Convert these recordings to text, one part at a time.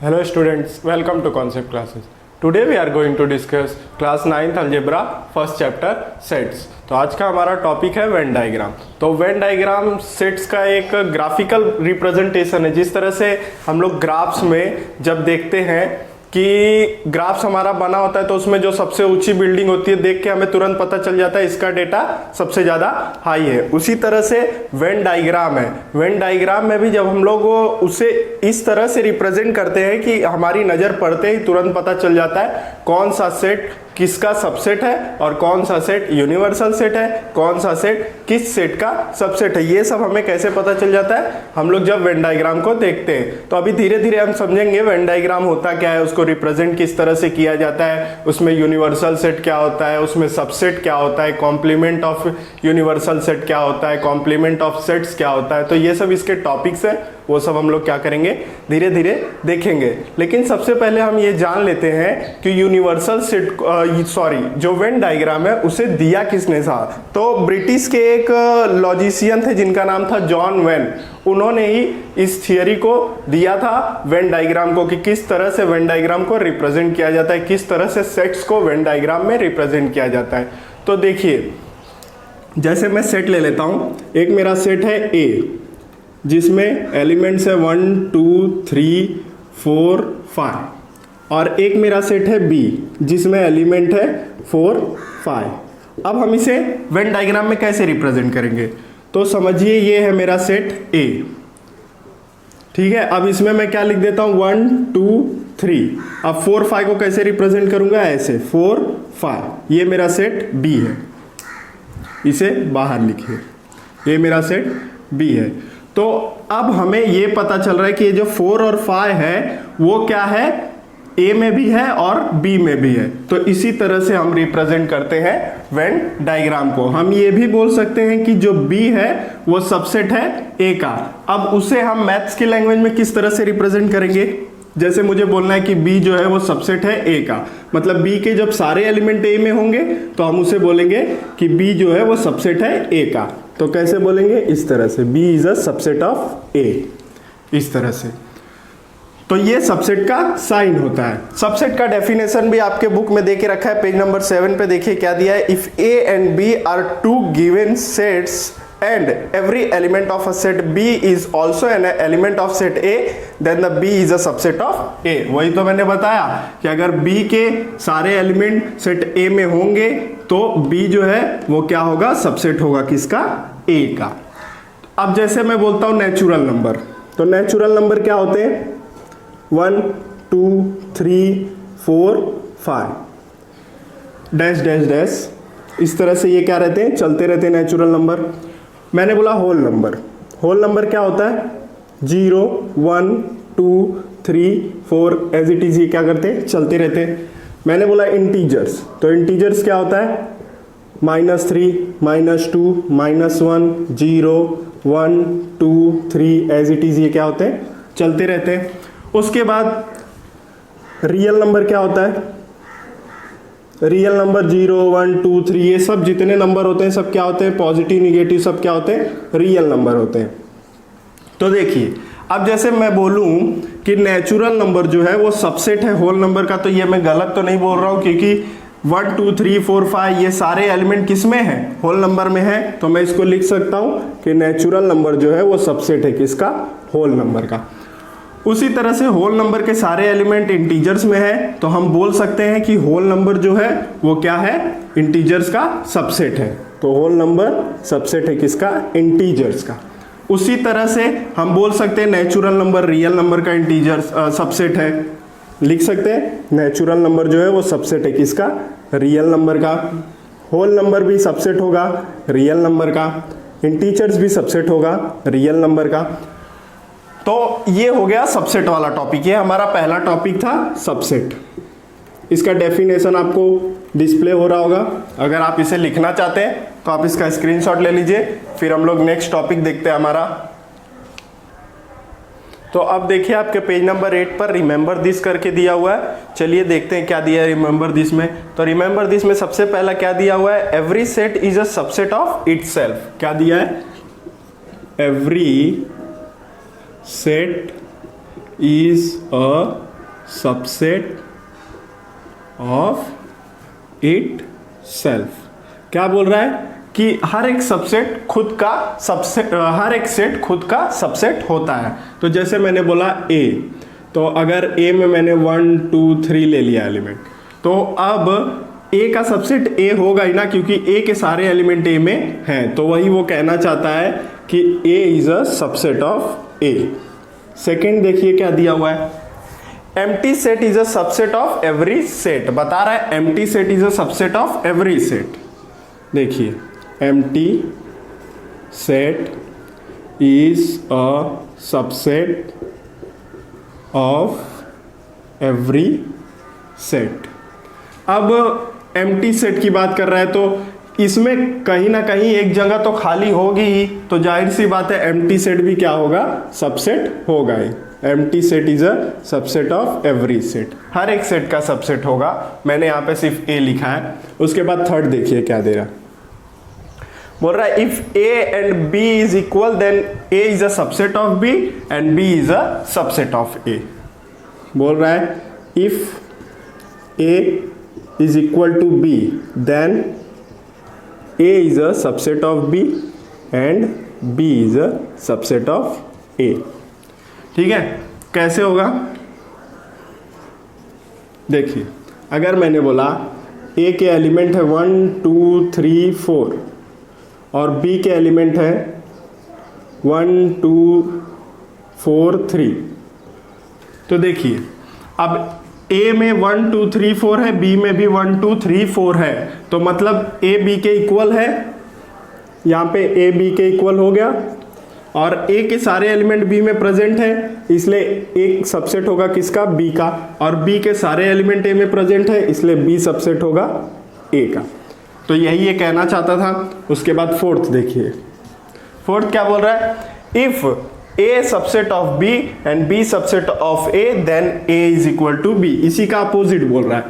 Hello students, welcome to Concept Classes. Today we are going to discuss class 9th algebra first chapter sets. तो आज का हमारा topic है when diagram. तो Venn diagram sets का एक ग्राफिकल रिप्रेजेंटेशन है। जिस तरह से हम लोग ग्राफ्स में जब देखते हैं कि ग्राफ्स हमारा बना होता है तो उसमें जो सबसे ऊंची बिल्डिंग होती है देख के हमें तुरंत पता चल जाता है इसका डेटा सबसे ज़्यादा हाई है। उसी तरह से वेन डायग्राम है। वेन डायग्राम में भी जब हम लोग उसे इस तरह से रिप्रेजेंट करते हैं कि हमारी नज़र पड़ते ही तुरंत पता चल जाता है कौन सा सेट किसका सबसेट है और कौन सा सेट यूनिवर्सल सेट है, कौन सा सेट किस सेट का सबसेट है। ये सब हमें कैसे पता चल जाता है, हम लोग जब वेन डायग्राम को देखते हैं। तो अभी धीरे धीरे हम समझेंगे वेन डायग्राम होता क्या है, उसको रिप्रेजेंट किस तरह से किया जाता है, उसमें यूनिवर्सल सेट क्या होता है, उसमें सबसेट क्या होता है, कॉम्प्लीमेंट ऑफ यूनिवर्सल सेट क्या होता है, कॉम्प्लीमेंट ऑफ सेट्स क्या होता है। तो ये सब इसके टॉपिक्स है, वो सब हम लोग क्या करेंगे धीरे धीरे देखेंगे। लेकिन सबसे पहले हम ये जान लेते हैं कि यूनिवर्सल सेट जो वेन डायग्राम है उसे दिया किसने था। तो ब्रिटिश के एक लॉजिशियन थे जिनका नाम था जॉन वेन। उन्होंने ही इस थियरी को दिया था वेन डायग्राम को कि किस तरह से वेन डायग्राम को रिप्रेजेंट किया जाता है, किस तरह से सेट्स को वेन डायग्राम में रिप्रेजेंट किया जाता है। तो देखिए, जैसे मैं सेट ले लेता हूं, एक मेरा सेट है ए जिसमें एलिमेंट्स है 1 2 3 4 5 और एक मेरा सेट है बी जिसमें एलिमेंट है 4 5। अब हम इसे वेन डायग्राम में कैसे रिप्रेजेंट करेंगे, तो समझिए ये है मेरा सेट ए, ठीक है। अब इसमें मैं क्या लिख देता हूं 1 2 3। अब 4 5 को कैसे रिप्रेजेंट करूंगा, ऐसे 4 5। ये मेरा सेट बी है, इसे बाहर लिखिए, ये मेरा सेट बी है। तो अब हमें ये पता चल रहा है कि ये जो 4 और 5 है वो क्या है, ए में भी है और बी में भी है। तो इसी तरह से हम रिप्रेजेंट करते हैं वेन डायग्राम को। हम ये भी बोल सकते हैं कि जो बी है वो सबसेट है ए का। अब उसे हम मैथ्स की लैंग्वेज में किस तरह से रिप्रेजेंट करेंगे, जैसे मुझे बोलना है कि बी जो है वो सबसेट है ए का, मतलब बी के जब सारे एलिमेंट ए में होंगे तो हम उसे बोलेंगे कि बी जो है वो सबसेट है ए का। तो कैसे बोलेंगे, इस तरह से, B is a subset of A, इस तरह से। तो ये सबसेट का साइन होता है। सबसेट का डेफिनेशन भी आपके बुक में देके रखा है, पेज नंबर 7 पे देखिए क्या दिया है। If A and B are two given sets and every element of a set B is also an element of set A, then the B is a subset of A। वही तो मैंने बताया कि अगर B के सारे element set A में होंगे तो B जो है वो क्या होगा, सबसेट होगा किसका, A का। अब जैसे मैं बोलता हूँ नेचुरल नंबर, तो नेचुरल नंबर क्या होते हैं 1 2 3 4 5 डैश डैश डैश, इस तरह से ये क्या रहते हैं, चलते रहते हैं नेचुरल नंबर। मैंने बोला होल नंबर, होल नंबर क्या होता है 0 1 2 3 4 एज इट इज, ये क्या करते हैं, चलते रहते हैं। मैंने बोला इंटीजर्स, तो इंटीजर्स क्या होता है -3 -2 -1 0 1 2 3 एज इट इज, ये क्या होते हैं, चलते रहते हैं। उसके बाद रियल नंबर क्या होता है, रियल नंबर 0 1 2 3 ये सब जितने नंबर होते हैं सब क्या होते हैं, पॉजिटिव निगेटिव सब क्या होते हैं, रियल नंबर होते हैं। तो देखिए, अब जैसे मैं बोलूं कि नेचुरल नंबर जो है वो सबसेट है होल नंबर का, तो ये मैं गलत तो नहीं बोल रहा हूं, क्योंकि 1 2 3 4 5 ये सारे एलिमेंट किस में है, होल नंबर में है। तो मैं इसको लिख सकता हूं कि नेचुरल नंबर जो है वो सबसेट है किसका, होल नंबर का। उसी तरह से होल नंबर के सारे एलिमेंट इंटीजर्स में है, तो हम बोल सकते हैं कि होल नंबर जो है वो क्या है, इंटीजर्स का सबसेट है। तो होल नंबर सबसेट है किसका, इंटीजर्स का। उसी तरह से हम बोल सकते हैं नेचुरल नंबर रियल नंबर का इंटीजर्स सबसेट है, लिख सकते हैं नेचुरल नंबर जो है वो सबसेट है किसका, रियल नंबर का। होल नंबर भी सबसेट होगा रियल नंबर का, इंटीजर्स भी सबसेट होगा रियल नंबर का। तो ये हो गया सबसेट वाला टॉपिक, ये हमारा पहला टॉपिक था सबसेट। इसका डेफिनेशन आपको डिस्प्ले हो रहा होगा, अगर आप इसे लिखना चाहते हैं तो आप इसका स्क्रीनशॉट ले लीजिए। फिर हम लोग नेक्स्ट टॉपिक देखते हैं हमारा। तो अब देखिए आपके पेज नंबर 8 पर रिमेंबर दिस करके दिया हुआ है। चलिए देखते हैं क्या दिया है रिमेंबर दिस में। तो रिमेंबर दिस में सबसे पहला क्या दिया हुआ है, every set is a subset of itself. क्या दिया है, every set is a subset of it self. क्या बोल रहा है कि हर एक सबसेट खुद का सबसेट, हर एक सेट खुद का सबसेट होता है। तो जैसे मैंने बोला ए, तो अगर ए में मैंने 1 2 3 ले लिया एलिमेंट, तो अब ए का सबसेट ए होगा ही ना, क्योंकि ए के सारे एलिमेंट ए में हैं। तो वही वो कहना चाहता है कि A is a subset of A. Second देखिए क्या दिया हुआ है, empty set is a subset of every set. बता रहा है empty set is a subset of every set. देखिए empty set is a subset of every set. अब एम्प्टी सेट की बात कर रहा है तो इसमें कहीं ना कहीं एक जगह तो खाली होगी ही, तो जाहिर सी बात है एम्प्टी सेट भी क्या होगा, सबसेट होगा ही। Empty set is a subset of every set, हर एक सेट का सबसेट होगा। मैंने यहाँ पे सिर्फ ए लिखा है। उसके बाद थर्ड देखिए क्या दे रहा, बोल रहा है if A and B is equal then A is a subset of B and B is a subset of A. बोल रहा है if A is equal to b then a is a subset of b and b is a subset of a। ठीक है, कैसे होगा देखिए, अगर मैंने बोला a के एलिमेंट है 1 2 3 4 और b के एलिमेंट है 1 2 4 3, तो देखिए अब A में 1 2 3 4 है, B में भी 1 2 3 4 है, तो मतलब A B के इक्वल है। यहाँ पे A B के इक्वल हो गया और A के सारे एलिमेंट B में प्रेजेंट है, इसलिए एक सबसेट होगा किसका, B का, और B के सारे एलिमेंट A में प्रेजेंट है, इसलिए B सबसेट होगा A का। तो यही ये कहना चाहता था। उसके बाद फोर्थ देखिए, फोर्थ क्या बोल रहा है, if A subset of B and B subset of A then A is equal to B। इसी का अपोजिट बोल रहा है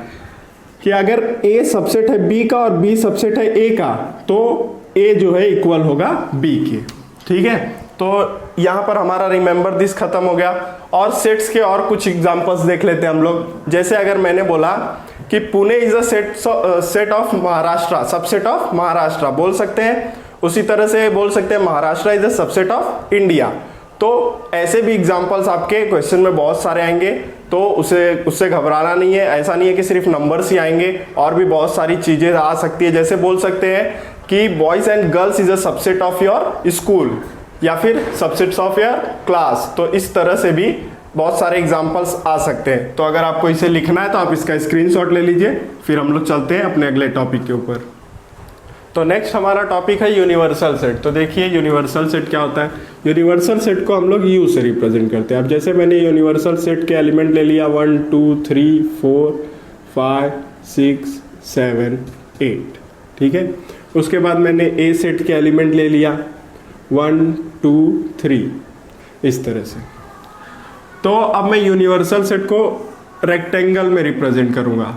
कि अगर A सबसेट है B का और B सबसेट है A का, तो A जो है इक्वल होगा B के। ठीक है, तो यहाँ पर हमारा रिमेंबर दिस खत्म हो गया। और सेट्स के और कुछ एग्जांपल्स देख लेते हैं हम लोग। जैसे अगर मैंने बोला कि Pune is a set of Maharashtra, subset of Maharashtra बोल सकते हैं, उसी तरह से बोल सकते हैं Maharashtra is a subset of India. तो ऐसे भी एग्जांपल्स आपके क्वेश्चन में बहुत सारे आएंगे, तो उससे घबराना नहीं है। ऐसा नहीं है कि सिर्फ नंबर्स ही आएंगे, और भी बहुत सारी चीजें आ सकती है। जैसे बोल सकते हैं कि boys and girls is a subset of your school, या फिर सबसेट्स ऑफ योर क्लास। तो इस तरह से भी बहुत सारे एग्जांपल्स आ सकते हैं। तो अगर आपको इसे लिखना है तो आप इसका स्क्रीनशॉट ले लीजिए, फिर हम लोग चलते हैं अपने अगले टॉपिक के ऊपर। तो नेक्स्ट हमारा टॉपिक है यूनिवर्सल सेट। तो देखिए यूनिवर्सल सेट क्या होता है। यूनिवर्सल सेट को हम लोग यू से रिप्रेजेंट करते हैं। अब जैसे मैंने यूनिवर्सल सेट के एलिमेंट ले लिया 1 2 3 4 5 6 7 8, ठीक है। उसके बाद मैंने ए सेट के एलिमेंट ले लिया 1 2 3, इस तरह से। तो अब मैं यूनिवर्सल सेट को रेक्टेंगल में रिप्रेजेंट करूंगा।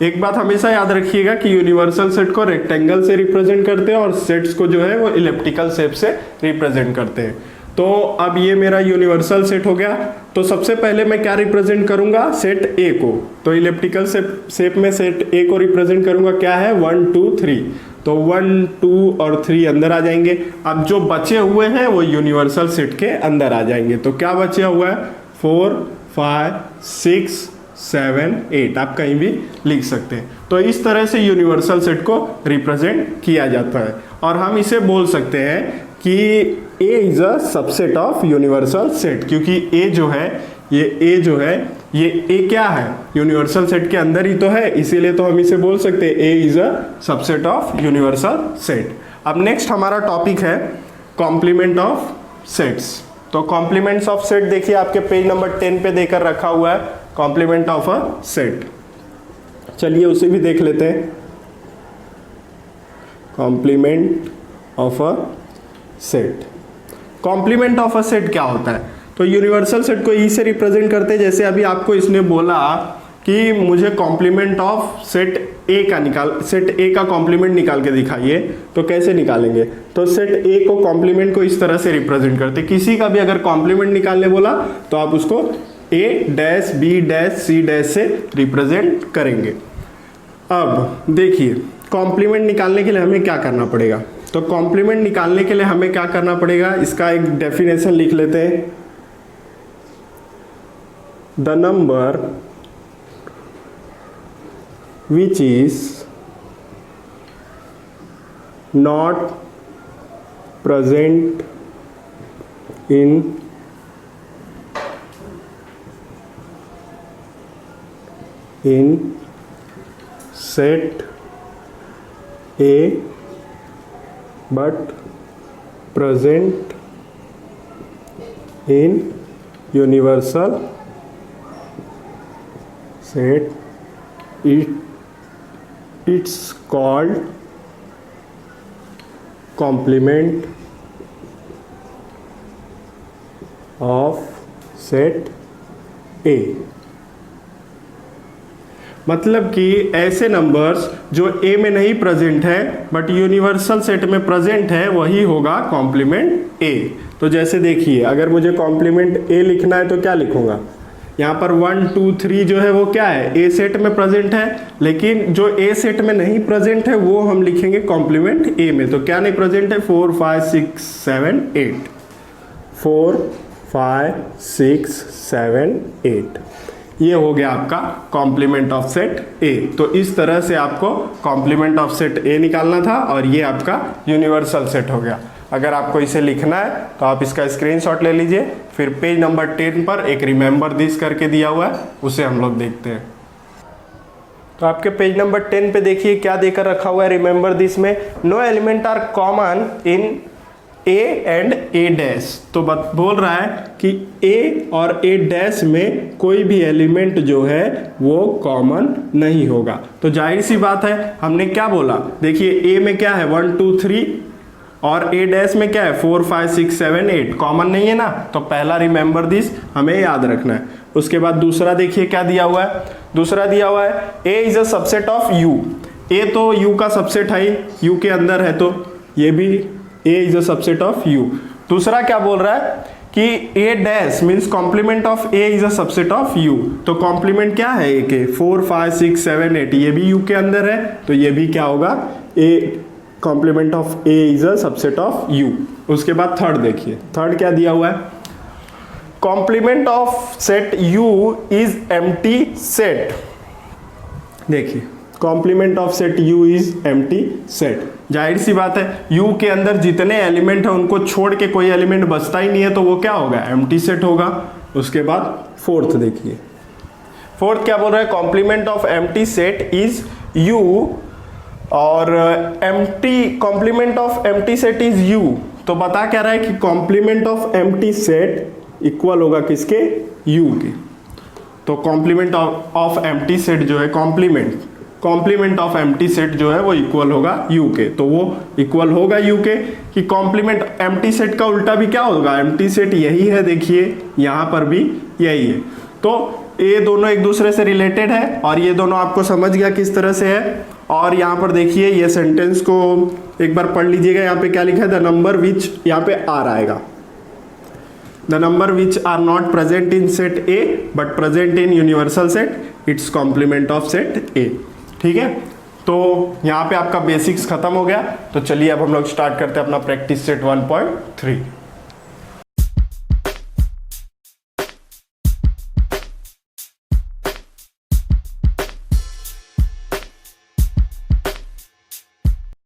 एक बात हमेशा याद रखिएगा कि यूनिवर्सल सेट को रेक्टेंगल से रिप्रेजेंट करते हैं और सेट्स को जो है वो इलिप्टिकल शेप से रिप्रेजेंट करते हैं। तो अब ये मेरा यूनिवर्सल सेट हो गया। तो सबसे पहले मैं क्या रिप्रेजेंट करूंगा, सेट ए को। तो इलिप्टिकल शेप में सेट ए को रिप्रेजेंट करूंगा, क्या है 1 2 3। तो 1 2 और 3 अंदर आ जाएंगे। अब जो बचे हुए हैं वो यूनिवर्सल सेट के अंदर आ जाएंगे। तो क्या बचा हुआ है 4 5 6 7 8, आप कहीं भी लिख सकते हैं। तो इस तरह से यूनिवर्सल सेट को रिप्रेजेंट किया जाता है। और हम इसे बोल सकते हैं कि A is a subset of universal set, क्योंकि ए जो है ये ए क्या है, यूनिवर्सल सेट के अंदर ही तो है, इसीलिए तो हम इसे बोल सकते हैं A is a subset of universal set. अब नेक्स्ट हमारा टॉपिक है कॉम्प्लीमेंट ऑफ सेट्स। तो कॉम्प्लीमेंट्स ऑफ सेट देखिए आपके पेज नंबर 10 पे देकर रखा हुआ है, कॉम्प्लीमेंट ऑफ अ सेट। चलिए उसे भी देख लेते हैं। Complement of a set, complement of a set क्या होता है। तो यूनिवर्सल सेट को ई से रिप्रेजेंट करते हैं। जैसे अभी आपको इसने बोला कि मुझे कॉम्प्लीमेंट ऑफ सेट ए का कॉम्प्लीमेंट निकाल के दिखाइए, तो कैसे निकालेंगे। तो सेट ए को कॉम्प्लीमेंट को इस तरह से रिप्रेजेंट करते हैं। किसी का भी अगर कॉम्प्लीमेंट निकालने बोला तो आप उसको A dash B dash C dash से रिप्रेजेंट करेंगे। अब देखिए कॉम्प्लीमेंट निकालने के लिए हमें क्या करना पड़ेगा। तो कॉम्प्लीमेंट निकालने के लिए हमें क्या करना पड़ेगा, इसका एक डेफिनेशन लिख लेते हैं। The number which is not present in set A but present in universal set, it's called complement of set A। मतलब कि ऐसे नंबर्स जो ए में नहीं प्रेजेंट है बट यूनिवर्सल सेट में प्रेजेंट है वही होगा कॉम्प्लीमेंट ए। तो जैसे देखिए अगर मुझे कॉम्प्लीमेंट ए लिखना है तो क्या लिखूंगा, यहाँ पर 1 2 3 जो है वो क्या है, ए सेट में प्रेजेंट है, लेकिन जो ए सेट में नहीं प्रेजेंट है वो हम लिखेंगे कॉम्प्लीमेंट ए में। तो क्या नहीं प्रेजेंट है, 4 5 6 7 8, 4 5 6 7 8, ये हो गया आपका कॉम्प्लीमेंट ऑफ सेट ए। तो इस तरह से आपको कॉम्प्लीमेंट ऑफ सेट ए निकालना था और ये आपका यूनिवर्सल सेट हो गया। अगर आपको इसे लिखना है तो आप इसका स्क्रीनशॉट ले लीजिए, फिर पेज नंबर 10 पर एक रिमेंबर दिस करके दिया हुआ है, उसे हम लोग देखते हैं। तो आपके पेज नंबर 10 पे देखिए क्या देकर रखा हुआ है रिमेंबर दिस में, no element are common in A and A dash. तो बोल रहा है कि ए और ए डैश में कोई भी एलिमेंट जो है वो कॉमन नहीं होगा। तो जाहिर सी बात है, हमने क्या बोला, देखिए ए में क्या है 1 2 3 और ए डैश में क्या है 4 5 6 7 8, कॉमन नहीं है ना। तो पहला रिमेंबर दिस हमें याद रखना है। उसके बाद दूसरा देखिए क्या दिया हुआ है, दूसरा दिया हुआ है A is a subset of U. A तो यू का सबसेट है, यू के अंदर है, तो ये भी A is a subset of U. दूसरा क्या बोल रहा है कि A dash means complement of A is a subset of U. तो कॉम्प्लीमेंट क्या है ए के, 4 5 6 7 8, ये भी यू के अंदर है, तो ये भी क्या होगा, A complement of A is a subset of U. उसके बाद थर्ड देखिए, थर्ड क्या दिया हुआ है, complement of set U is empty set. देखिए complement of set U is empty set. जाहिर सी बात है यू के अंदर जितने एलिमेंट हैं उनको छोड़ के कोई एलिमेंट बचता ही नहीं है, तो वो क्या होगा, एम्प्टी सेट होगा। उसके बाद फोर्थ देखिए, फोर्थ क्या बोल रहा है, complement of empty set is U, और empty complement of empty set is U. तो बता क्या रहा है कि complement of empty set equal होगा किसके, यू के। तो कॉम्प्लीमेंट ऑफ एम्प्टी सेट जो है, कॉम्प्लीमेंट ऑफ एम्प्टी सेट जो है वो इक्वल होगा यू के। तो वो इक्वल होगा यू के कि कॉम्प्लीमेंट एम्प्टी सेट का उल्टा भी क्या होगा, एम्प्टी सेट यही है, देखिए यहाँ पर भी यही है। तो ये दोनों एक दूसरे से रिलेटेड है और ये दोनों आपको समझ गया किस तरह से है। और यहाँ पर देखिए ये सेंटेंस को एक बार पढ़ लीजिएगा, यहाँ पे क्या लिखा है, द नंबर विच, यहाँ पे आर आएगा, the number which are not present in set A but present in universal set, it's complement of set A. ठीक है, तो यहाँ पे आपका बेसिक्स खत्म हो गया। तो चलिए अब हम लोग स्टार्ट करते हैं अपना प्रैक्टिस सेट 1.3।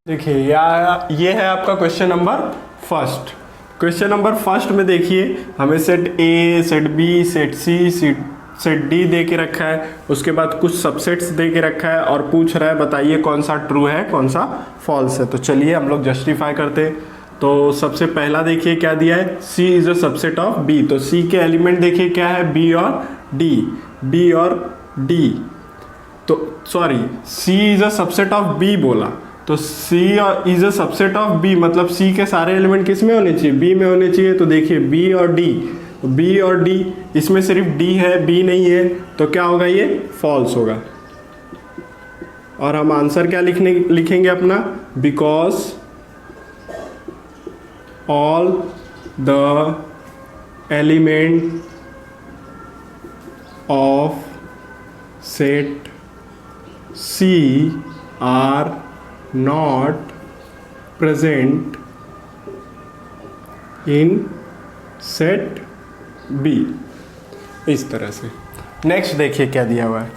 देखिए ये है आपका question number first. Question number first में देखिए हमें set A, set B, set C, set D दे के रखा है, उसके बाद कुछ सबसेट्स दे के रखा है और पूछ रहा है बताइए कौन सा ट्रू है कौन सा फॉल्स है। तो चलिए हम लोग जस्टिफाई करते हैं। तो सबसे पहला देखिए क्या दिया है, C is a subset of B. तो सी के एलिमेंट देखिए क्या है, बी और डी, बी और डी। तो sorry, C is a subset of B बोला, तो C is a subset of B, मतलब सी के सारे एलिमेंट किस में होने चाहिए, बी में होने चाहिए। तो देखिए बी और डी, बी और डी, इसमें सिर्फ डी है, बी नहीं है, तो क्या होगा, ये फॉल्स होगा। और हम आंसर क्या लिखेंगे अपना, because all the element of set C are not present in set B। इस तरह से। नेक्स्ट देखिए क्या दिया हुआ है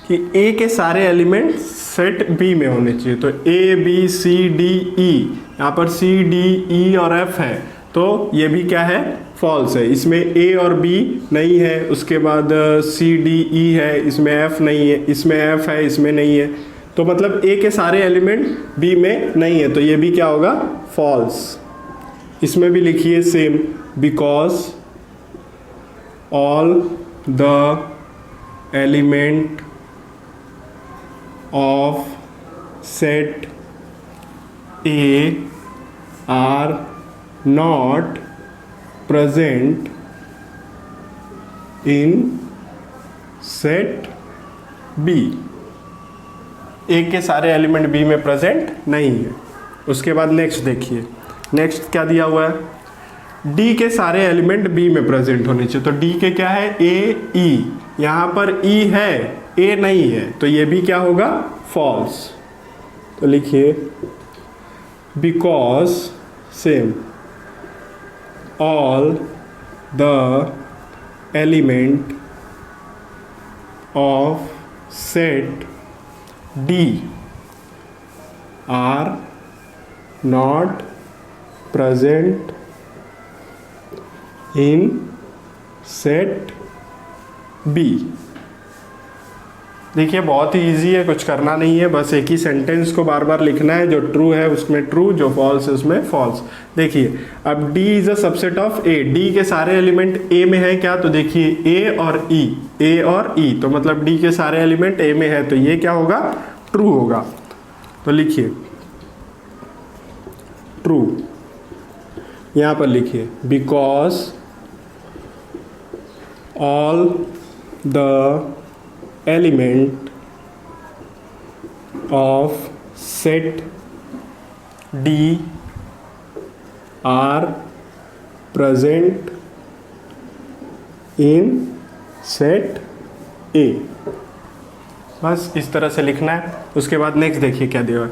कि A के सारे एलिमेंट सेट B में होने चाहिए। तो A B C D E, यहाँ पर C D E और F है, तो ये भी क्या है, फॉल्स है। इसमें A और B नहीं है, उसके बाद C D E है, इसमें F नहीं है, इसमें F है, इसमें नहीं है। तो मतलब A के सारे एलिमेंट B में नहीं है, तो ये भी क्या होगा, फॉल्स। इसमें भी लिखिए same, because all the element of set A are not present in set B। A के सारे एलिमेंट B में प्रेजेंट नहीं है। उसके बाद नेक्स्ट देखिए, नेक्स्ट क्या दिया हुआ है, D के सारे एलिमेंट B में प्रेजेंट होने चाहिए। तो D के क्या है, A E, यहाँ पर E है, A नहीं है, तो ये भी क्या होगा, फॉल्स। तो लिखिए because same all the element of set D are not present in set B। देखिए बहुत ही इजी है, कुछ करना नहीं है, बस एक ही सेंटेंस को बार बार लिखना है। जो ट्रू है उसमें ट्रू, जो फॉल्स है उसमें फॉल्स। देखिए अब D is a subset of A, D के सारे एलिमेंट A में है क्या, तो देखिए A और E, A और E, तो मतलब D के सारे एलिमेंट A में है, तो ये क्या होगा, ट्रू होगा। तो लिखिए ट्रू, यहाँ पर लिखिए because all the element of set D are present in set A। बस इस तरह से लिखना है। उसके बाद नेक्स्ट देखिए क्या दिया है,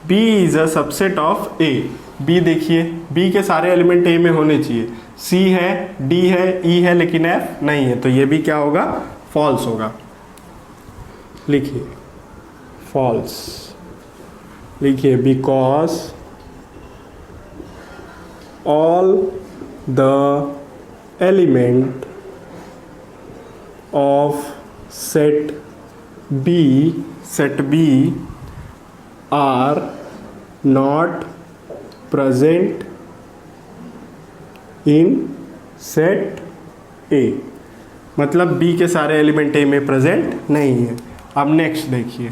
B is a subset of A। B देखिए, B के सारे एलिमेंट A में होने चाहिए। C है, D है, E है, लेकिन F नहीं है, तो ये भी क्या होगा, फॉल्स होगा। लिखिए फॉल्स, लिखिए because all the element of set B are not present in set A। मतलब B के सारे एलिमेंट A में प्रेजेंट नहीं है। अब नेक्स्ट देखिए,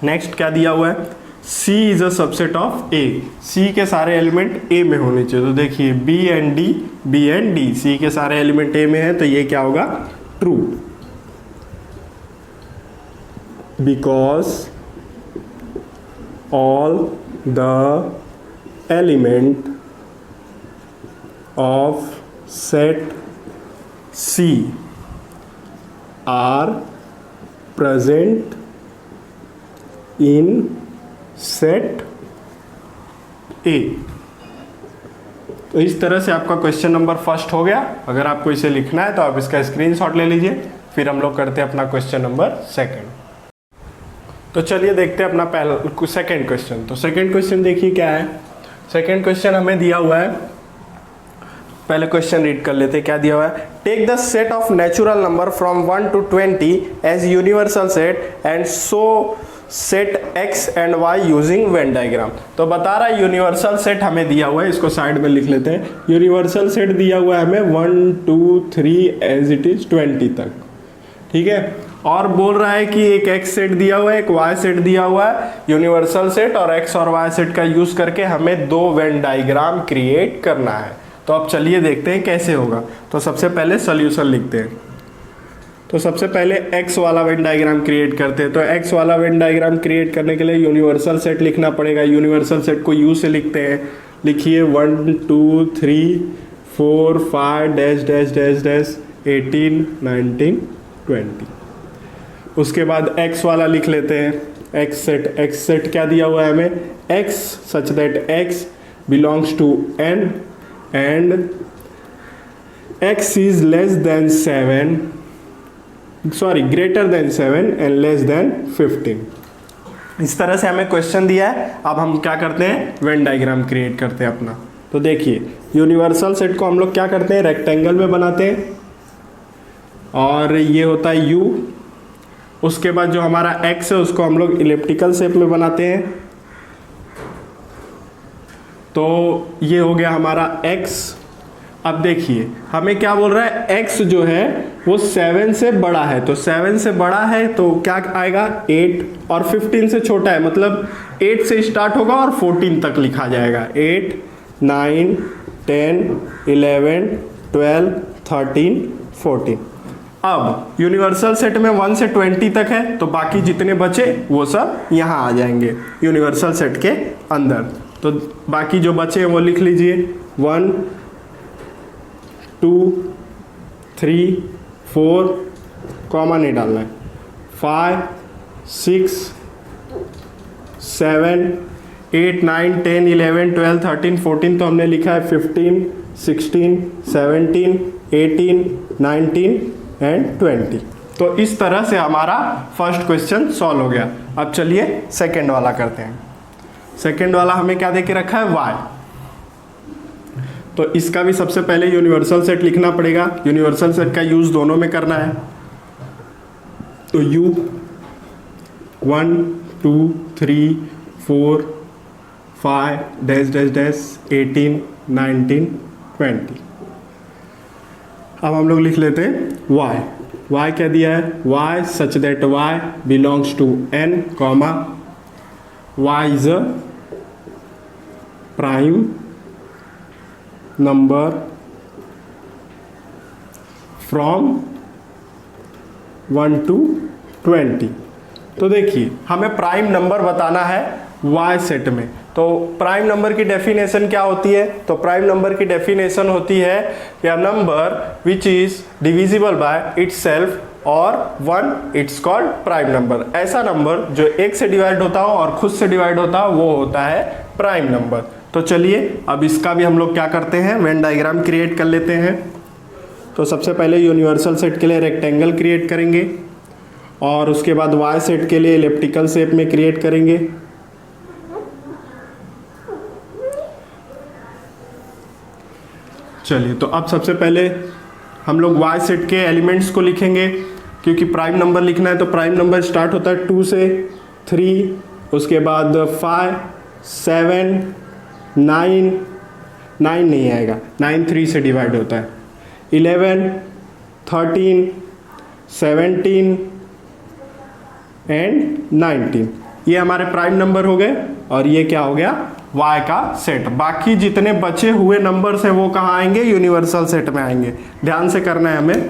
नेक्स्ट क्या दिया हुआ है, C is a subset of A। C के सारे एलिमेंट A में होने चाहिए। तो देखिए B एंड D, C के सारे एलिमेंट A में है, तो ये क्या होगा, true. Because all the element of set C are present in set A। तो इस तरह से आपका क्वेश्चन नंबर फर्स्ट हो गया। अगर आपको इसे लिखना है तो आप इसका स्क्रीनशॉट ले लीजिए, फिर हम लोग करते हैं अपना क्वेश्चन नंबर सेकंड। तो चलिए देखते हैं अपना पहला सेकंड क्वेश्चन। तो सेकंड क्वेश्चन देखिए क्या है। सेकंड क्वेश्चन हमें दिया हुआ है, पहले क्वेश्चन रीड कर लेते हैं क्या दिया हुआ है। Take the set of natural number from 1 to 20 as universal set and show set x and y using Venn diagram. तो बता रहा है यूनिवर्सल सेट हमें दिया हुआ है, इसको साइड में लिख लेते हैं। यूनिवर्सल सेट दिया हुआ है हमें 1 2 3 एज इट इज 20 तक, ठीक है। और बोल रहा है कि एक x सेट दिया हुआ है, एक y सेट दिया हुआ है। यूनिवर्सल सेट और x और y सेट का यूज करके हमें दो वेन डायग्राम क्रिएट करना है। तो अब चलिए देखते हैं कैसे होगा। तो सबसे पहले सॉल्यूशन लिखते हैं। तो सबसे पहले x वाला वेन डायग्राम क्रिएट करते हैं। तो x वाला वेन डायग्राम क्रिएट करने के लिए यूनिवर्सल सेट लिखना पड़ेगा। यूनिवर्सल सेट को u से लिखते हैं। लिखिए 1 2 3 4 5 डैश डैश डैश डैश 18 19 20। उसके बाद x वाला लिख लेते हैं, x सेट क्या दिया हुआ है हमें, x such that x belongs to n and x is less than 7, sorry greater than 7 and less than 15। इस तरह से हमें क्वेश्चन दिया है। अब हम क्या करते हैं, वेन डायग्राम क्रिएट करते हैं अपना। तो देखिए यूनिवर्सल सेट को हम लोग क्या करते हैं, रेक्टेंगल में बनाते हैं और ये होता है u। उसके बाद जो हमारा x है उसको हम लोग इलिप्टिकल शेप में बनाते हैं। तो ये हो गया हमारा x। अब देखिए हमें क्या बोल रहा है, x जो है वो 7 से बड़ा है, तो 7 से बड़ा है तो क्या आएगा 8, और 15 से छोटा है मतलब 8 से स्टार्ट होगा और 14 तक लिखा जाएगा, 8, 9, 10, 11, 12, 13, 14। अब यूनिवर्सल सेट में 1 से 20 तक है, तो बाकी जितने बचे वो सब यहाँ आ जाएंगे यूनिवर्सल सेट के अंदर। तो बाकी जो बचे हैं वो लिख लीजिए, 1, 2, 3, 4, कॉमा नहीं डालना है, 5, 6, 7, 8, 9, 10, 11, 12, 13, 14 तो हमने लिखा है, 15, 16, 17, 18, 19 एंड 20। तो इस तरह से हमारा फर्स्ट क्वेश्चन सॉल्व हो गया। अब चलिए सेकेंड वाला करते हैं। सेकेंड वाला हमें क्या दे के रखा है, y। तो इसका भी सबसे पहले यूनिवर्सल सेट लिखना पड़ेगा। यूनिवर्सल सेट का यूज दोनों में करना है। तो u 1, 2, 3, 4, 5 डैश डैश डैश 18, 19, 20। अब हम लोग लिख लेते हैं y। y क्या दिया है, y such that y belongs to n, comma y is a prime number from 1 to 20। तो देखिए हमें प्राइम नंबर बताना है y सेट में। तो प्राइम नंबर की डेफिनेशन क्या होती है, तो प्राइम नंबर की डेफिनेशन होती है या number which is divisible by itself और 1 इट्स कॉल्ड प्राइम नंबर। ऐसा नंबर जो 1 से डिवाइड होता हो और खुद से डिवाइड होता हो वो होता है प्राइम नंबर। तो चलिए अब इसका भी हम लोग क्या करते हैं, वेन डायग्राम क्रिएट कर लेते हैं। तो सबसे पहले यूनिवर्सल सेट के लिए रेक्टेंगल क्रिएट करेंगे और उसके बाद वाई सेट के लिए इलिप्टिकल शेप में क्रिएट करेंगे। चलिए तो अब सबसे पहले हम लोग वाई सेट के एलिमेंट्स को लिखेंगे, क्योंकि प्राइम नंबर लिखना है। तो प्राइम नंबर स्टार्ट होता है 2 से, 3, उसके बाद 5, 7, 9 नहीं आएगा, 9 3 से डिवाइड होता है, 11, 13, 17 एंड 19। ये हमारे प्राइम नंबर हो गए और ये क्या हो गया, y का सेट। बाकी जितने बचे हुए नंबर्स हैं वो कहाँ आएंगे, यूनिवर्सल सेट में आएंगे। ध्यान से करना है हमें।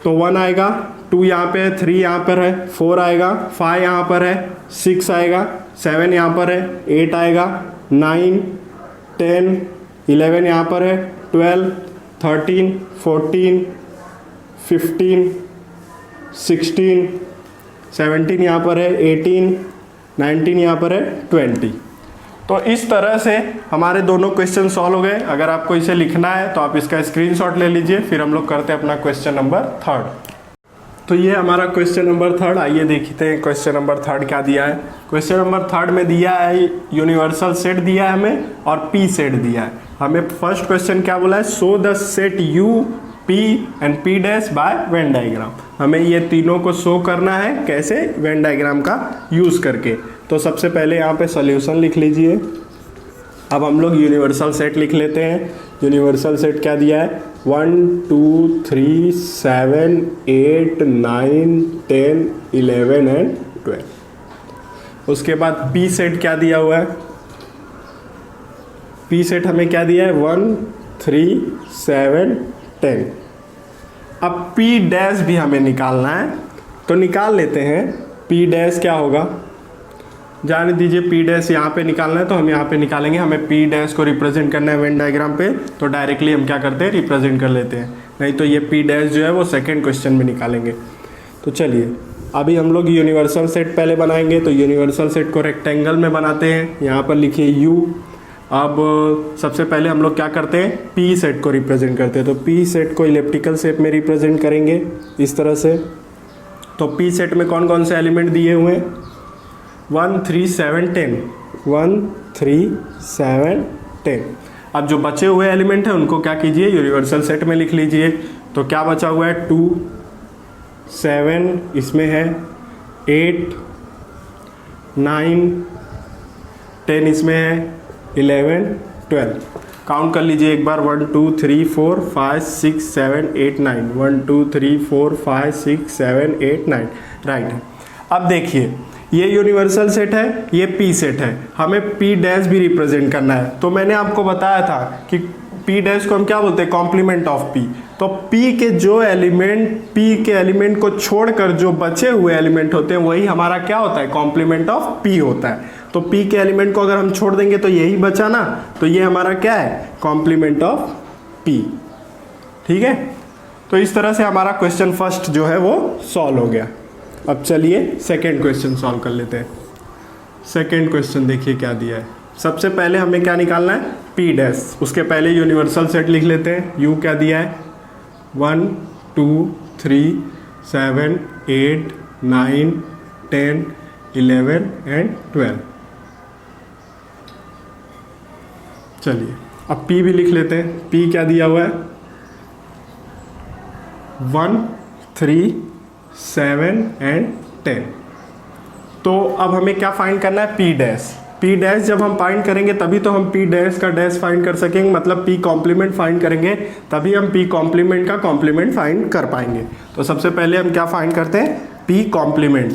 तो 1 आएगा, 2 यहाँ पे है, 3 यहाँ पर है, 4 आएगा, 5 यहाँ पर है, 6 आएगा, 7 यहाँ पर है, 8 आएगा, 9, 10, 11 यहाँ पर है, 12, 13, 14, 15, 16, 17 यहाँ पर है, 18, 19 यहाँ पर है, 20। तो इस तरह से हमारे दोनों क्वेश्चन सॉल्व हो गए। अगर आपको इसे लिखना है तो आप इसका स्क्रीनशॉट ले लीजिए। फिर हम लोग करते हैं अपना क्वेश्चन नंबर 3। तो ये हमारा क्वेश्चन नंबर 3। आइए देखते हैं क्वेश्चन नंबर 3 क्या दिया है। क्वेश्चन नंबर 3 में दिया है यूनिवर्सल सेट दिया है हमें और पी सेट दिया है। हमें फर्स्ट क्वेश्चन क्या बोला है, so the set you P and P dash by Venn diagram. हमें ये तीनों को शो करना है, कैसे, वेन डायग्राम का यूज़ करके। तो सबसे पहले यहाँ पे सॉल्यूशन लिख लीजिए। अब हम लोग यूनिवर्सल सेट लिख लेते हैं। यूनिवर्सल सेट क्या दिया है, 1 2 3 7 8 9 10 11 एंड 12। उसके बाद P सेट क्या दिया हुआ है, P सेट हमें क्या दिया है, 1 3 7 10। अब P डैश भी हमें निकालना है, तो निकाल लेते हैं। P डैश क्या होगा, जाने दीजिए। P डैश यहाँ पे निकालना है तो हम यहाँ पे निकालेंगे। हमें P डैश को रिप्रेजेंट करना है वेन डायग्राम पे, तो डायरेक्टली हम क्या करते हैं, रिप्रेजेंट कर लेते हैं। नहीं तो ये पी डैश जो है वो सेकेंड क्वेश्चन में निकालेंगे। तो चलिए अभी हम लोग यूनिवर्सल सेट पहले बनाएंगे। तो यूनिवर्सल सेट को रेक्टेंगल में बनाते हैं, यहाँ पर लिखिए यू। अब सबसे पहले हम लोग क्या करते हैं, पी सेट को रिप्रेजेंट करते हैं। तो पी सेट को इलिप्टिकल शेप में रिप्रेजेंट करेंगे इस तरह से। तो पी सेट में कौन कौन से एलिमेंट दिए हुए हैं, 1 3 7 10, 1 3 7 10। अब जो बचे हुए एलिमेंट हैं उनको क्या कीजिए, यूनिवर्सल सेट में लिख लीजिए। तो क्या बचा हुआ है, 2 7 इसमें है, 8 9 10 इसमें है, 11 12। काउंट कर लीजिए एक बार, 1 2 3 4 5 6 7 8 9, 1 2 3 4 5 6 7 8 9, राइट है। अब देखिए ये यूनिवर्सल सेट है, ये पी सेट है, हमें पी डैश भी रिप्रेजेंट करना है। तो मैंने आपको बताया था कि पी डैश को हम क्या बोलते हैं, कॉम्प्लीमेंट ऑफ पी। तो पी के जो एलिमेंट, पी के एलिमेंट को छोड़कर जो बचे हुए एलिमेंट होते हैं वही हमारा क्या होता है, कॉम्प्लीमेंट ऑफ पी होता है। तो पी के एलिमेंट को अगर हम छोड़ देंगे तो यही बचा ना, तो ये हमारा क्या है, कॉम्प्लीमेंट ऑफ पी। ठीक है, तो इस तरह से हमारा क्वेश्चन फर्स्ट जो है वो सॉल्व हो गया। अब चलिए सेकेंड क्वेश्चन सॉल्व कर लेते हैं। सेकेंड क्वेश्चन देखिए क्या दिया है। सबसे पहले हमें क्या निकालना है, पी डैश। उसके पहले यूनिवर्सल सेट लिख लेते हैं। यू क्या दिया है, 1 2 3 7 8 9 10 11 एंड 12। चलिए अब P भी लिख लेते हैं। P क्या दिया हुआ है, 1 3 7 एंड 10। तो अब हमें क्या फाइंड करना है, P डैश। P डैश जब हम फाइंड करेंगे तभी तो हम P डैश का डैश फाइंड कर सकेंगे, मतलब P कॉम्प्लीमेंट फाइंड करेंगे तभी हम P कॉम्प्लीमेंट का कॉम्प्लीमेंट फाइंड कर पाएंगे। तो सबसे पहले हम क्या फाइंड करते हैं, P कॉम्प्लीमेंट।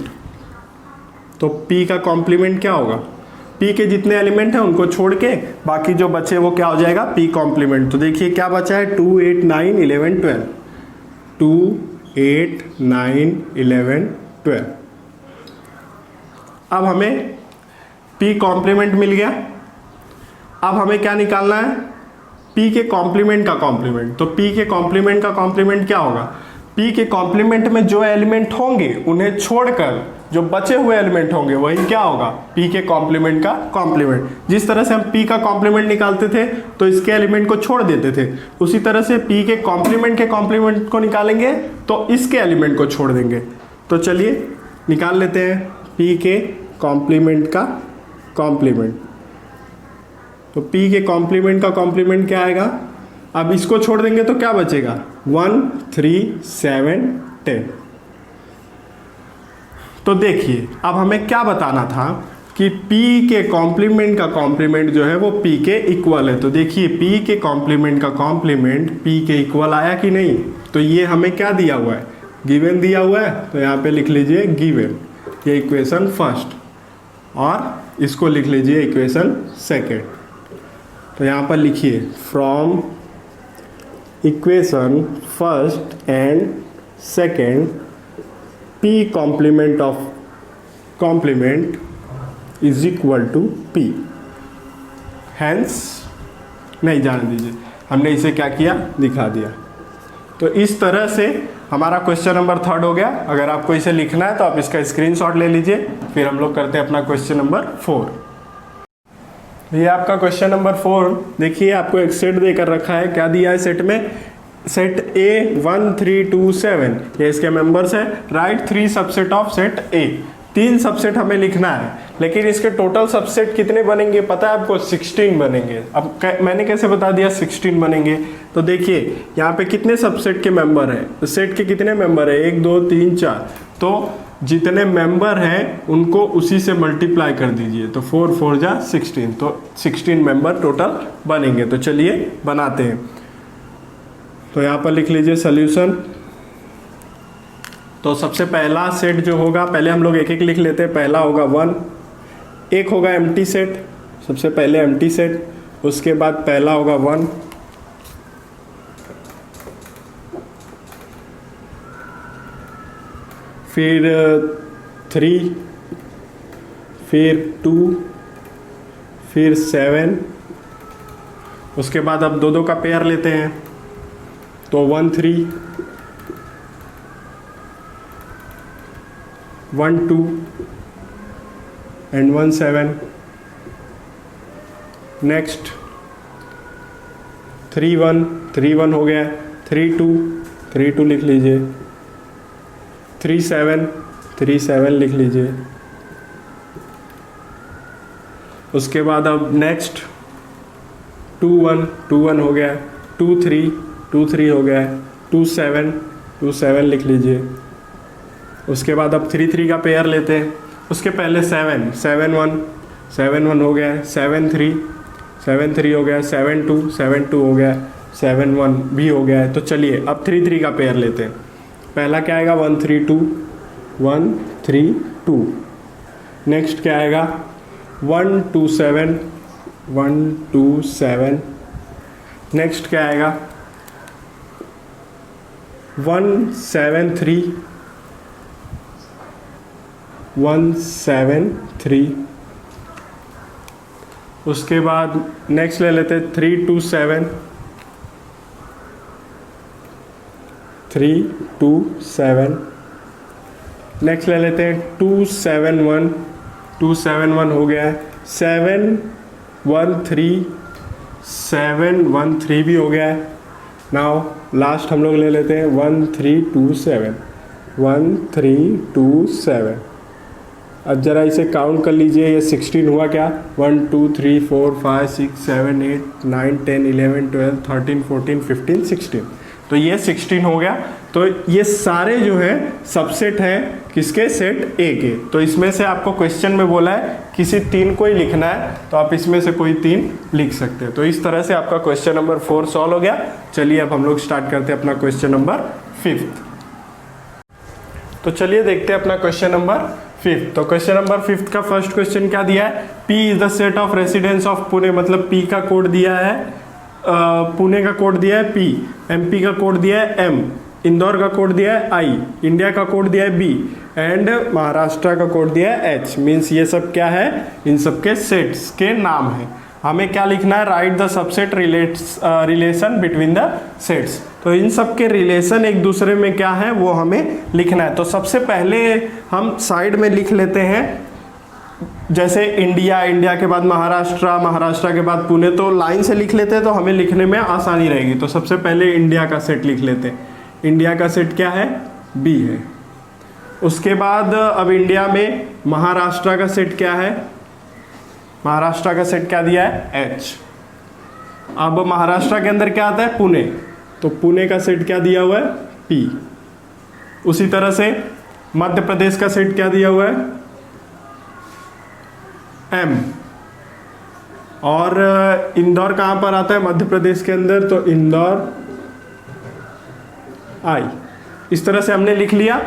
तो P का कॉम्प्लीमेंट क्या होगा, P के जितने एलिमेंट हैं उनको छोड़ के बाकी जो बचे वो क्या हो जाएगा, P कॉम्प्लीमेंट। तो देखिए क्या बचा है, 2 8 9 11 12, 2 8 9 11 12। अब हमें P कॉम्प्लीमेंट मिल गया। अब हमें क्या निकालना है, P के कॉम्प्लीमेंट का कॉम्प्लीमेंट। तो P के कॉम्प्लीमेंट का कॉम्प्लीमेंट क्या होगा, P के कॉम्प्लीमेंट में जो एलिमेंट होंगे उन्हें छोड़कर जो बचे हुए एलिमेंट होंगे वही क्या होगा, P के कॉम्प्लीमेंट का कॉम्प्लीमेंट। जिस तरह से हम P का कॉम्प्लीमेंट निकालते थे तो इसके एलिमेंट को छोड़ देते थे, उसी तरह से P के कॉम्प्लीमेंट को निकालेंगे तो इसके एलिमेंट को छोड़ देंगे। तो चलिए निकाल लेते हैं P के कॉम्प्लीमेंट का कॉम्प्लीमेंट। तो P के कॉम्प्लीमेंट का कॉम्प्लीमेंट क्या आएगा, अब इसको छोड़ देंगे तो क्या बचेगा, 1 3 7 10। तो देखिए अब हमें क्या बताना था कि P के कॉम्प्लीमेंट का कॉम्प्लीमेंट जो है वो P के इक्वल है। तो देखिए P के कॉम्प्लीमेंट का कॉम्प्लीमेंट P के इक्वल आया कि नहीं। तो ये हमें क्या दिया हुआ है, गिवन दिया हुआ है। तो यहाँ पे लिख लीजिए गिवन, ये इक्वेशन फर्स्ट, और इसको लिख लीजिए इक्वेशन सेकेंड। तो यहाँ पर लिखिए from equation first and second P complement of complement is equal to P। Hence नहीं, जाने दीजिए, हमने इसे क्या किया, दिखा दिया। तो इस तरह से हमारा क्वेश्चन नंबर 3 हो गया। अगर आपको इसे लिखना है तो आप इसका स्क्रीनशॉट ले लीजिए। फिर हम लोग करते हैं अपना क्वेश्चन नंबर 4। ये आपका क्वेश्चन नंबर 4। देखिए आपको एक सेट देकर रखा है, क्या दिया है सेट में, सेट A 1 3 2 7, ये इसके मेंबर्स है। Right 3 subset of set A। 3 subset हमें लिखना है, लेकिन इसके टोटल सबसेट कितने बनेंगे पता है आपको, 16 बनेंगे। अब मैंने कैसे बता दिया 16 बनेंगे, तो देखिए यहाँ पे कितने सबसेट के मेंबर हैं, तो सेट के कितने मेंबर है, 1 2 3 4। तो जितने मेंबर हैं उनको उसी से मल्टीप्लाई कर दीजिए। तो 4 4 जा 16, तो 16 मेंबर टोटल बनेंगे। तो चलिए बनाते हैं। तो यहाँ पर लिख लीजिए सॉल्यूशन। तो सबसे पहला सेट जो होगा, पहले हम लोग एक एक लिख लेते हैं। पहला होगा 1, एक होगा एम्प्टी सेट, सबसे पहले एम्प्टी सेट, उसके बाद पहला होगा 1, फिर 3, फिर 2, फिर 7। उसके बाद अब 2 2 का पेयर लेते हैं। तो 1 3 1 2 एंड 1 7। नेक्स्ट 3 1 3 1 हो गया, 3 2 3 2 लिख लीजिए, 3 7 3 7 लिख लीजिए। उसके बाद अब नेक्स्ट 2 1 2 1 हो गया, 2 3 2 3 हो गया, 2 7 2 7 लिख लीजिए। उसके बाद अब 3 3 का पेयर लेते हैं। उसके पहले 7 7 1 7 1 हो गया, 7 3 7 3 हो गया, 7 2 7 2 हो गया, 7 1 भी हो गया है। तो चलिए अब 3 3 का पेयर लेते हैं। पहला क्या आएगा 1 3 2 1 3 2। नेक्स्ट क्या आएगा 1 2 7 1 2 7। नेक्स्ट क्या आएगा 1 7 3 1 7 3। उसके बाद नेक्स्ट ले लेते हैं 3 2 7 3 2 7। नेक्स्ट ले लेते हैं 2 7 1 2 7 1 हो गया, 7 1 3 7 1 3 भी हो गया है। नाउ लास्ट हम लोग ले लेते हैं 1 3 2 7 1 3 2 7। अब जरा इसे काउंट कर लीजिए, ये 16 हुआ क्या, 1 2 3 4 5 6 7 8 9 10 11 12 13 14 15 16। तो ये 16 हो गया। तो ये सारे जो हैं सबसेट हैं किसके, सेट ए के। तो इसमें से आपको क्वेश्चन में बोला है किसी 3 को ही लिखना है, तो आप इसमें से कोई 3 लिख सकते हैं। तो इस तरह से आपका क्वेश्चन नंबर 4 सॉल्व हो गया। चलिए अब हम लोग स्टार्ट करते हैं अपना क्वेश्चन नंबर 5। तो चलिए देखते हैं अपना क्वेश्चन नंबर 5। तो क्वेश्चन नंबर 5 का फर्स्ट क्वेश्चन क्या दिया है, P is the set of residence of Pune. मतलब P का कोड दिया है, पुणे का कोड दिया है P, MP का कोड दिया है M, इंदौर का कोड दिया है I, इंडिया का कोड दिया है B एंड महाराष्ट्र का कोड दिया है H। मीन्स ये सब क्या है, इन सब के सेट्स के नाम है। हमें क्या लिखना है, right the subset relation between the sets. तो इन सब के रिलेशन एक दूसरे में क्या है वो हमें लिखना है। तो सबसे पहले हम साइड में लिख लेते हैं, जैसे इंडिया, इंडिया के बाद महाराष्ट्र, महाराष्ट्र के बाद पुणे। तो लाइन से लिख लेते हैं तो हमें लिखने में आसानी रहेगी। तो सबसे पहले इंडिया का सेट लिख लेते हैं। इंडिया का सेट क्या है, B है। उसके बाद अब इंडिया में महाराष्ट्र का सेट क्या है, महाराष्ट्र का सेट क्या दिया है, H। अब महाराष्ट्र के अंदर क्या आता है, पुणे, तो पुणे का सेट क्या दिया हुआ है, P। उसी तरह से मध्य प्रदेश का सेट क्या दिया हुआ है, M। और इंदौर कहाँ पर आता है मध्य प्रदेश के अंदर, तो इंदौर I। इस तरह से हमने लिख लिया।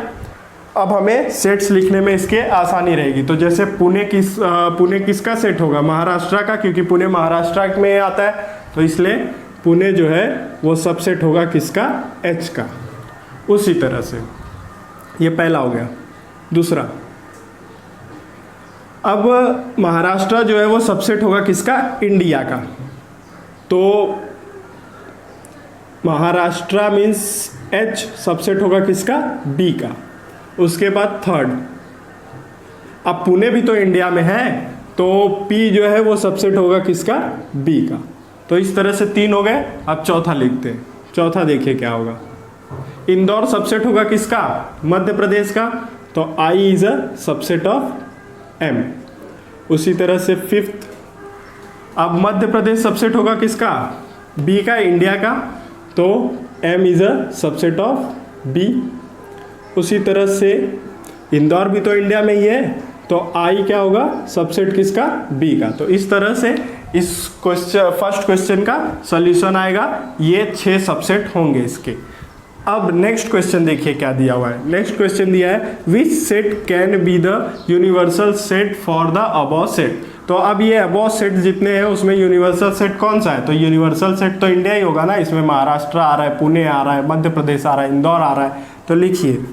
अब हमें सेट्स लिखने में इसके आसानी रहेगी। तो जैसे पुणे किसका सेट होगा, महाराष्ट्र का, क्योंकि पुणे महाराष्ट्र में आता है, तो इसलिए पुणे जो है वो सबसेट होगा किसका, H का। उसी तरह से ये पहला हो गया। दूसरा, अब महाराष्ट्र जो है वो सबसेट होगा किसका, इंडिया का। तो महाराष्ट्र मीन्स H सबसेट होगा किसका, B का। उसके बाद थर्ड, अब पुणे भी तो इंडिया में है, तो P जो है वो सबसेट होगा किसका, B का। तो इस तरह से 3 हो गए। अब चौथा लिखते हैं। चौथा देखिए क्या होगा, इंदौर सबसेट होगा किसका, मध्य प्रदेश का, तो I is a subset of M। उसी तरह से फिफ्थ, अब मध्य प्रदेश सबसेट होगा किसका, B का, इंडिया का, तो M is a subset of B। उसी तरह से इंदौर भी तो इंडिया में ही है, तो I क्या होगा, सबसेट किसका, B का। तो इस तरह से इस क्वेश्चन, फर्स्ट क्वेश्चन का सॉल्यूशन आएगा। ये 6 सबसेट होंगे इसके। अब नेक्स्ट क्वेश्चन देखिए क्या दिया हुआ है। नेक्स्ट क्वेश्चन दिया है, which set can be the universal set for the above set. तो अब ये अबव सेट जितने हैं उसमें यूनिवर्सल सेट कौन सा है, तो यूनिवर्सल सेट तो इंडिया ही होगा ना। इसमें महाराष्ट्र आ रहा है, पुणे आ रहा है, मध्य प्रदेश आ रहा है, इंदौर आ रहा है। तो लिखिए,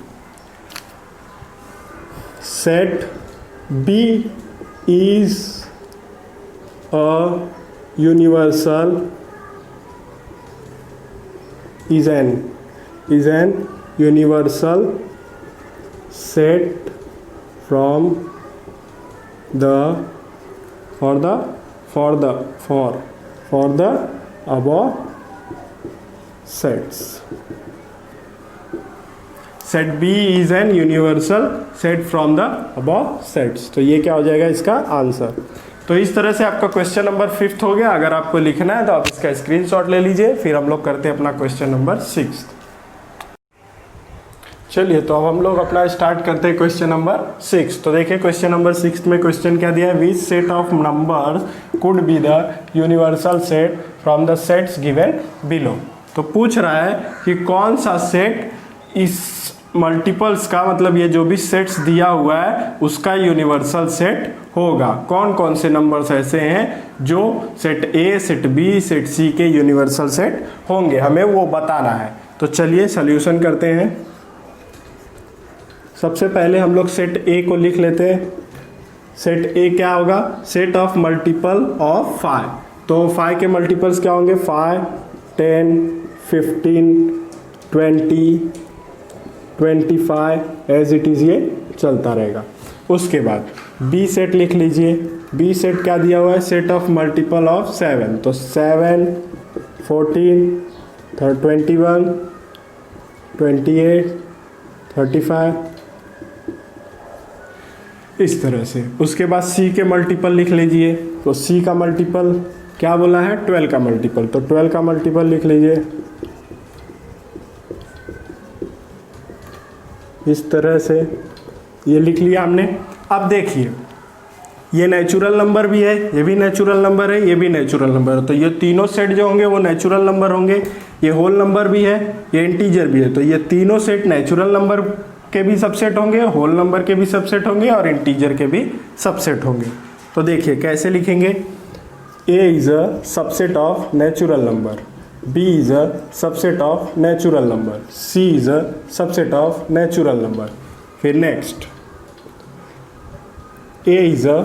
set B is a universal is an universal set from the for the above sets. Set B is an universal set from the above sets. तो ये क्या हो जाएगा इसका आंसर। तो इस तरह से आपका क्वेश्चन नंबर 5 हो गया। अगर आपको लिखना है तो आप इसका स्क्रीनशॉट ले लीजिए। फिर हम लोग करते हैं अपना क्वेश्चन नंबर 6। चलिए तो अब हम लोग अपना स्टार्ट करते हैं क्वेश्चन नंबर 6। तो देखिए क्वेश्चन नंबर 6 में क्वेश्चन क्या दिया है, which set of numbers could be the universal set from the sets given below. तो पूछ रहा है कि कौन सा सेट इस मल्टीपल्स का, मतलब ये जो भी सेट्स दिया हुआ है उसका यूनिवर्सल सेट होगा। कौन कौन से नंबर्स ऐसे हैं जो set A, set B, set C के यूनिवर्सल सेट होंगे, हमें वो बताना है। तो चलिए सॉल्यूशन करते हैं। सबसे पहले हम लोग सेट ए को लिख लेते हैं। सेट ए क्या होगा, सेट ऑफ मल्टीपल ऑफ 5। तो 5 के मल्टीपल्स क्या होंगे, 5, 10, 15, 20, 25 एज इट इज़, ये चलता रहेगा। उसके बाद बी सेट लिख लीजिए। बी सेट क्या दिया हुआ है, सेट ऑफ मल्टीपल ऑफ 7। तो 7, 14, 21, 28, 35, इस तरह से। उसके बाद सी के मल्टीपल लिख लीजिए। तो सी का मल्टीपल क्या बोला है, 12 का मल्टीपल। तो 12 का मल्टीपल लिख लीजिए इस तरह से। ये लिख लिया हमने। अब देखिए ये नेचुरल नंबर भी है, ये भी नेचुरल नंबर है, ये भी नेचुरल नंबर है। तो ये तीनों सेट जो होंगे वो नेचुरल नंबर होंगे। ये होल नंबर भी है, ये इंटीजर भी है। तो ये तीनों सेट नेचुरल नंबर के भी सबसेट होंगे, होल नंबर के भी सबसेट होंगे और इंटीजर के भी सबसेट होंगे। तो देखिए कैसे लिखेंगे, A is a subset of natural number, B is a subset of natural number, C is a subset of natural number। फिर next, A is a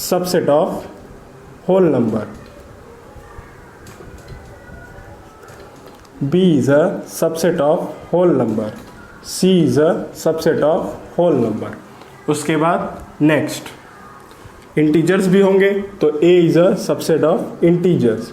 subset of whole number, B is a subset of whole number, C is a subset of whole number। उसके बाद next, integers भी होंगे। तो A is a subset of integers,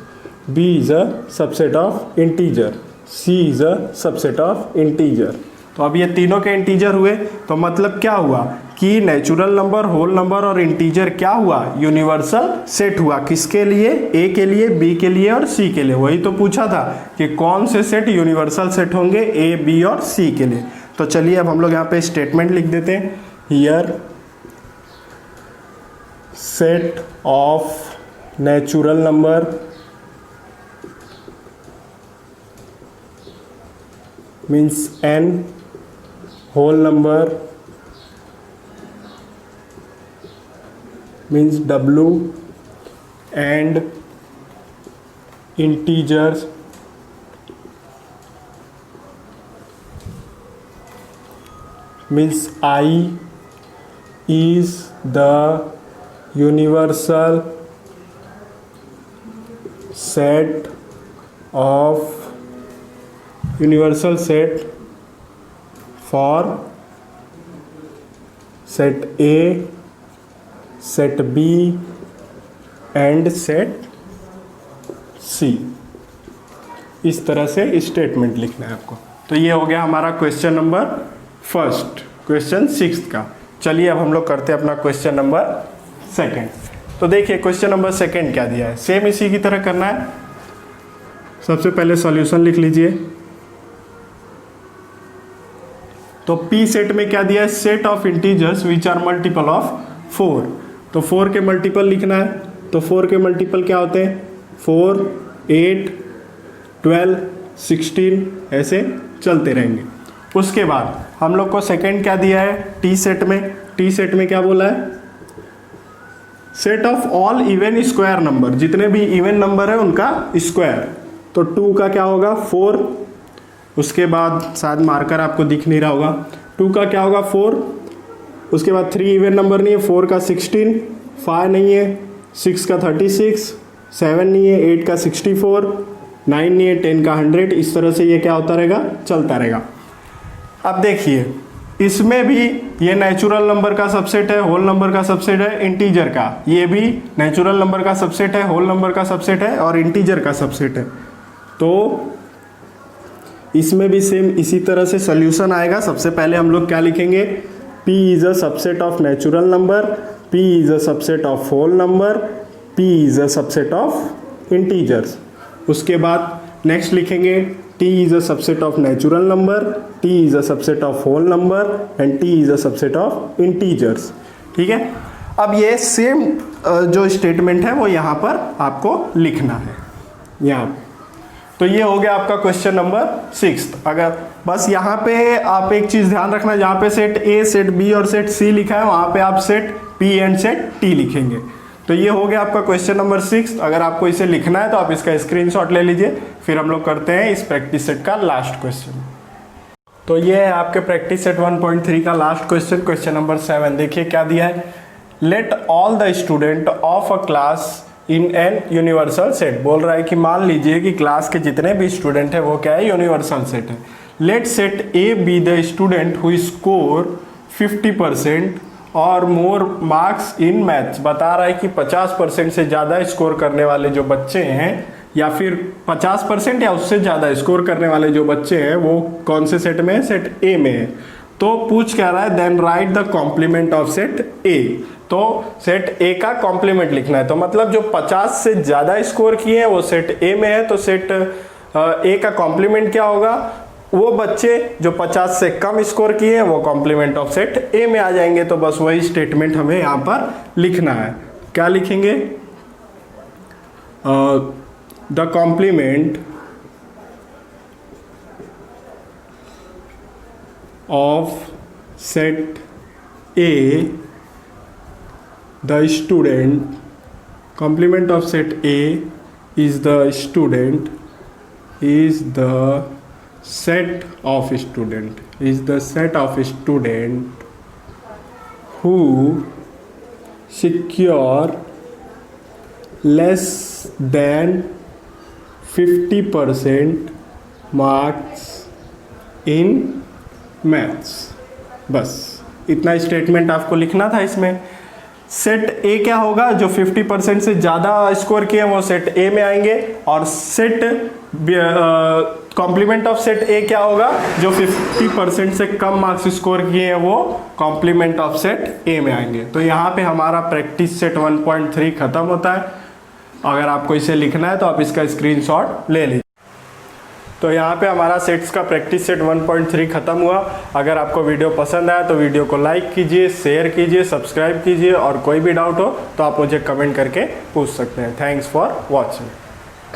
B is a subset of integer, C is a subset of integer। तो अब ये तीनों के इंटीजर हुए। तो मतलब क्या हुआ कि नेचुरल नंबर, होल नंबर और इंटीजर क्या हुआ, यूनिवर्सल सेट हुआ। किसके लिए, ए के लिए, बी के लिए और सी के लिए। वही तो पूछा था कि कौन से सेट यूनिवर्सल सेट होंगे ए, बी और सी के लिए। तो चलिए अब हम लोग यहाँ पे स्टेटमेंट लिख देते हैं। Here set of natural number means n, whole number means w, and integers means I is the universal set for set A, set B and set C। इस तरह से स्टेटमेंट लिखना है आपको। तो ये हो गया हमारा क्वेश्चन नंबर 1, क्वेश्चन 6 का। चलिए अब हम लोग करते हैं अपना क्वेश्चन नंबर 2। तो देखिए क्वेश्चन नंबर 2 क्या दिया है, सेम इसी की तरह करना है। सबसे पहले सॉल्यूशन लिख लीजिए। तो P सेट में क्या दिया है, set of integers which are multiple of 4। तो 4 के मल्टीपल लिखना है। तो 4 के मल्टीपल क्या होते हैं, 4, 8, 12, 16 ऐसे चलते रहेंगे। उसके बाद हम लोग को सेकंड क्या दिया है, टी सेट में। टी सेट में क्या बोला है, set of all even square number, जितने भी इवन नंबर है उनका स्क्वायर। तो 2 का क्या होगा, 4। उसके बाद शायद मार्कर आपको दिख नहीं रहा होगा, 2 का क्या होगा 4। उसके बाद 3 इवन नंबर नहीं है, 4 का 16, 5 नहीं है, 6 का 36, 7 नहीं है, 8 का 64, 9 नहीं है, 10 का 100, इस तरह से ये क्या होता रहेगा, चलता रहेगा। अब देखिए इसमें भी ये नेचुरल नंबर का सबसेट है, होल नंबर का सबसेट है, इंटीजर का, ये भी नेचुरल नंबर का सबसेट है, होल नंबर का सबसेट है और इंटीजर का सबसेट है। तो इसमें भी सेम इसी तरह से सोल्यूशन आएगा। सबसे पहले हम लोग क्या लिखेंगे, P is a subset of natural number, P is a subset of whole number, P is a subset of integers. उसके बाद नेक्स्ट लिखेंगे T is a subset of natural number, T is a subset of whole number and T is a subset of integers. ठीक है, अब ये same जो statement है वो यहाँ पर आपको लिखना है यहाँ। तो ये हो गया आपका क्वेश्चन नंबर 6। अगर बस यहाँ पे आप एक चीज़ ध्यान रखना, जहाँ पे सेट ए, सेट बी और सेट सी लिखा है वहाँ पे आप set P and set T लिखेंगे। तो ये हो गया आपका क्वेश्चन नंबर 6। अगर आपको इसे लिखना है तो आप इसका स्क्रीनशॉट ले लीजिए। फिर हम लोग करते हैं इस प्रैक्टिस सेट का लास्ट क्वेश्चन। तो ये है आपके प्रैक्टिस सेट 1.3 का लास्ट क्वेश्चन, क्वेश्चन नंबर 7। देखिए क्या दिया है, let all the student of a class in an universal set. बोल रहा है कि मान लीजिए कि क्लास के जितने भी स्टूडेंट है वो क्या है, यूनिवर्सल सेट है। Let set A be the student who score 50% or more marks in maths. बता रहा है कि 50% से ज़्यादा स्कोर करने वाले जो बच्चे हैं, या फिर 50% या उससे ज़्यादा स्कोर करने वाले जो बच्चे हैं वो कौन से सेट में है, सेट ए में है। तो पूछ क्या रहा है, then write the complement of set A. तो सेट ए का कॉम्प्लीमेंट लिखना है। तो मतलब जो 50 से ज़्यादा स्कोर किए हैं वो सेट ए में है, तो सेट ए का कॉम्प्लीमेंट क्या होगा, वो बच्चे जो 50 से कम स्कोर किए हैं वो कॉम्प्लीमेंट ऑफ सेट ए में आ जाएंगे। तो बस वही स्टेटमेंट हमें यहाँ पर लिखना है। क्या लिखेंगे, the complement of set A, the student, complement of set A is the student, is the set of student, is the set of student who secure less than 50% marks in maths। बस इतना statement आपको लिखना था इसमें। Set A क्या होगा, जो 50% से ज़्यादा स्कोर किए वो सेट ए में आएंगे, और set complement of set A क्या होगा, जो 50% से कम मार्क्स स्कोर किए हैं वो कॉम्प्लीमेंट ऑफ सेट ए में आएंगे। तो यहाँ पे हमारा प्रैक्टिस सेट 1.3 खत्म होता है। अगर आपको इसे लिखना है तो आप इसका स्क्रीनशॉट ले लीजिए। तो यहाँ पे हमारा सेट्स का प्रैक्टिस सेट 1.3 खत्म हुआ। अगर आपको वीडियो पसंद आया तो वीडियो को लाइक कीजिए, शेयर कीजिए, सब्सक्राइब कीजिए, और कोई भी डाउट हो तो आप मुझे कमेंट करके पूछ सकते हैं। Thanks for watching.